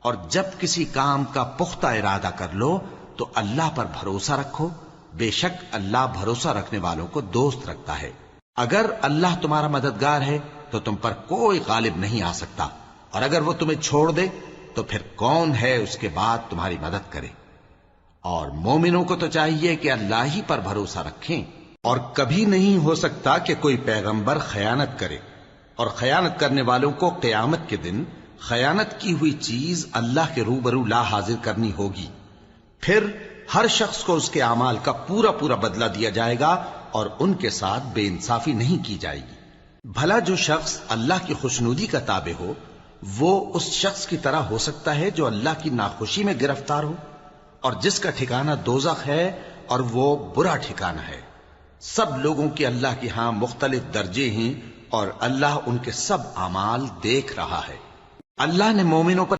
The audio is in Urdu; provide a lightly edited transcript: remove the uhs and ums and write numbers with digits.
اور جب کسی کام کا پختہ ارادہ کر لو تو اللہ پر بھروسہ رکھو، بے شک اللہ بھروسہ رکھنے والوں کو دوست رکھتا ہے۔ اگر اللہ تمہارا مددگار ہے تو تم پر کوئی غالب نہیں آ سکتا، اور اگر وہ تمہیں چھوڑ دے تو پھر کون ہے اس کے بعد تمہاری مدد کرے۔ اور مومنوں کو تو چاہیے کہ اللہ ہی پر بھروسہ رکھیں، اور کبھی نہیں ہو سکتا کہ کوئی پیغمبر خیانت کرے، اور خیانت کرنے والوں کو قیامت کے دن خیانت کی ہوئی چیز اللہ کے روبرو لا حاضر کرنی ہوگی، پھر ہر شخص کو اس کے اعمال کا پورا پورا بدلہ دیا جائے گا، اور ان کے ساتھ بے انصافی نہیں کی جائے گی۔ بھلا جو شخص اللہ کی خوشنودی کا تابع ہو وہ اس شخص کی طرح ہو سکتا ہے جو اللہ کی ناخوشی میں گرفتار ہو، اور جس کا ٹھکانہ دوزخ ہے اور وہ برا ٹھکانہ ہے۔ سب لوگوں کے اللہ کے ہاں مختلف درجے ہیں، اور اللہ ان کے سب اعمال دیکھ رہا ہے۔ اللہ نے مومنوں پر